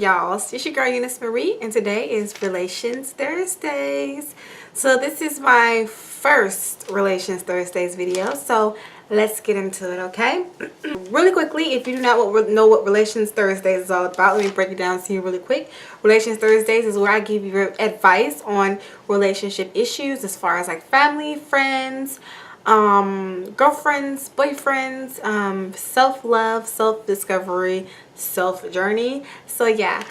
y'all? It's your girl Eunice Marie, and today is Relations Thursdays. So this is my first Relations Thursdays video, so let's get into it, okay? Really quickly, if you do not know what Relations Thursdays is all about, let me break it down to you really quick. Relations Thursdays is where I give you advice on relationship issues as far as like family, friends, girlfriends, boyfriends, self-love, self-discovery, self-journey. So yeah,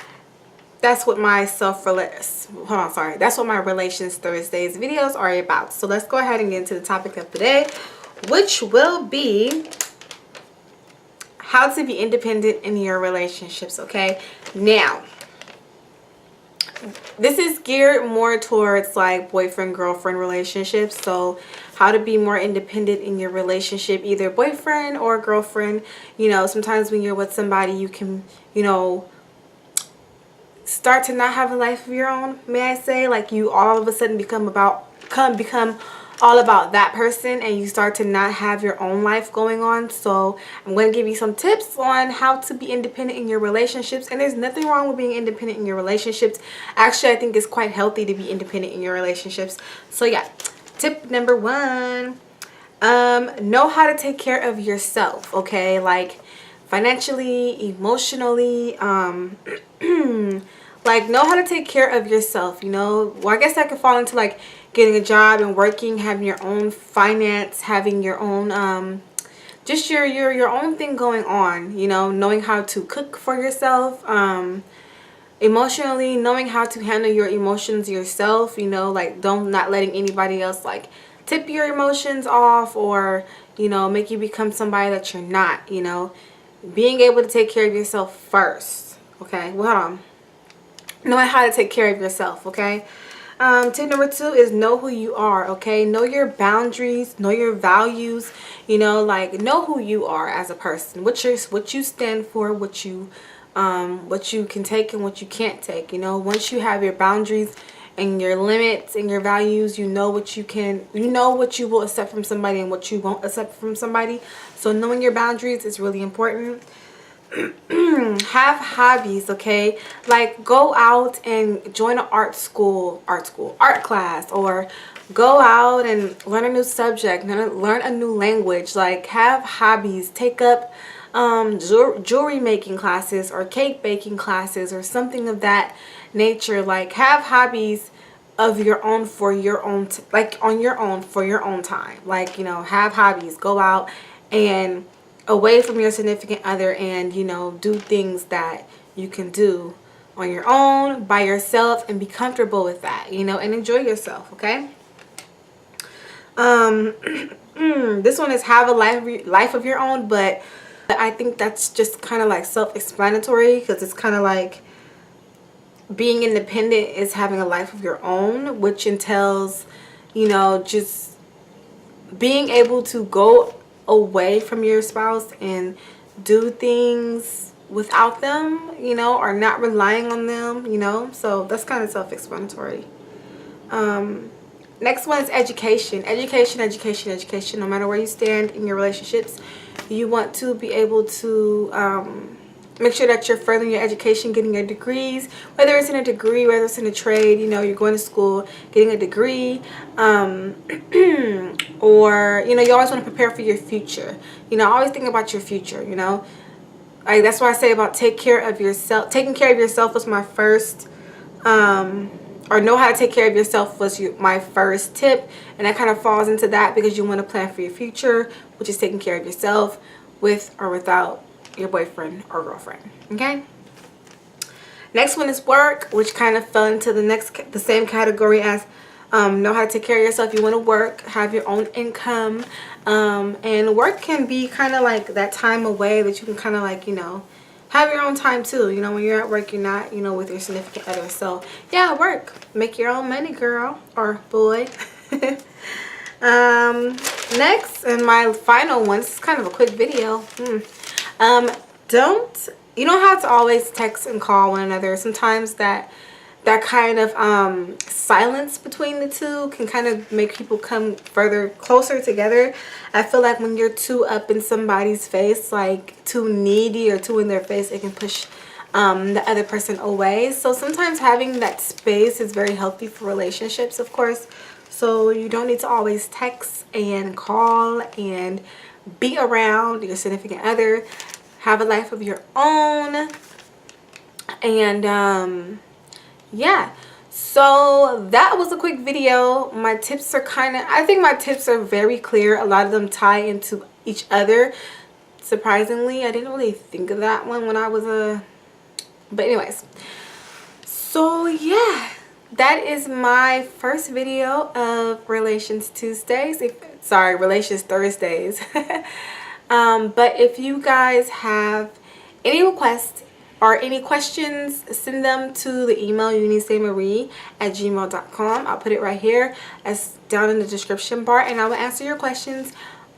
that's what my that's what my Relations Thursdays videos are about. So let's go ahead and get into the topic of the day, which will be how to be independent in your relationships. Okay, now this is geared more towards like boyfriend girlfriend relationships. So how to be more independent in your relationship, either boyfriend or girlfriend. You know, sometimes when you're with somebody, you can, you know, start to not have a life of your own, may I say. Like you all of a sudden become all about that person, and you start to not have your own life going on. So I'm going to give you some tips on how to be independent in your relationships. And there's nothing wrong with being independent in your relationships. Actually, I think it's quite healthy to be independent in your relationships. So yeah, tip number one, know how to take care of yourself, okay? Like financially, emotionally, like know how to take care of yourself, you know. Well, I guess that could fall into like getting a job and working, having your own finance, having your own just your own thing going on, you know, knowing how to cook for yourself, emotionally, knowing how to handle your emotions yourself, you know, like not letting anybody else like tip your emotions off or, you know, make you become somebody that you're not, you know. Being able to take care of yourself first, okay? Well, hold on. Knowing how to take care of yourself, okay? Tip number two is know who you are, okay? Know your boundaries, know your values, you know, like know who you are as a person, what you stand for, what you can take and what you can't take, you know. Once you have your boundaries and your limits and your values, you know what you will accept from somebody and what you won't accept from somebody. So knowing your boundaries is really important. Have hobbies, okay? Like go out and join an art class, or go out and learn a new subject, learn a new language. Like have hobbies, take up jewelry making classes or cake baking classes or something of that nature. Like have hobbies of your own for your own for your own time. Like, you know, have hobbies, go out and away from your significant other, and, you know, do things that you can do on your own by yourself and be comfortable with that, you know, and enjoy yourself, okay? This one is have a life of your own, but I think that's just kind of like self-explanatory, because it's kind of like being independent is having a life of your own, which entails, you know, just being able to go away from your spouse and do things without them, you know, or not relying on them, you know. So that's kind of self-explanatory. Next one is education. Education. No matter where you stand in your relationships, you want to be able to make sure that you're furthering your education, getting your degrees, whether it's in a degree, whether it's in a trade, you know, you're going to school, getting a degree, or, you know, you always want to prepare for your future. You know, always think about your future, you know. Like, that's why I say about take care of yourself. Taking care of yourself was my first, or know how to take care of yourself was my first tip. And that kind of falls into that, because you want to plan for your future, which is taking care of yourself with or without your boyfriend or girlfriend, okay? Next one is work, which kind of fell into the same category as know how to take care of yourself. You want to work, have your own income, and work can be kind of like that time away that you can kind of like, you know, have your own time too. You know, when you're at work, you're not, you know, with your significant other. So yeah, work, make your own money, girl or boy. Next, and my final one, this is kind of a quick video. You don't have to always text and call one another. Sometimes that kind of silence between the two can kind of make people come closer together. I feel like when you're too up in somebody's face, like too needy or too in their face, it can push the other person away. So sometimes having that space is very healthy for relationships, of course. So you don't need to always text and call and be around your significant other. Have a life of your own. And yeah, so that was a quick video. My tips are I think my tips are very clear. A lot of them tie into each other. Surprisingly, I didn't really think of that one when I was but anyways, so yeah, that is my first video of Relations Tuesdays. Sorry, Relations Thursdays. But if you guys have any requests or any questions, send them to the email unisaemarie@gmail.com. I'll put it right here as down in the description bar, and I will answer your questions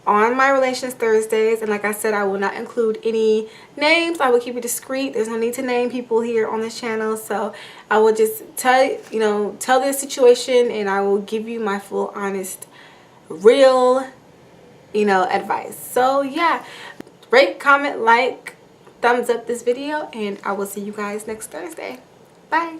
on my Relations Thursdays. And like I said, I will not include any names. I will keep it discreet. There's no need to name people here on this channel. So I will just tell the situation, and I will give you my full, honest, real, advice. So yeah, rate, comment, like, thumbs up this video, and I will see you guys next Thursday. Bye.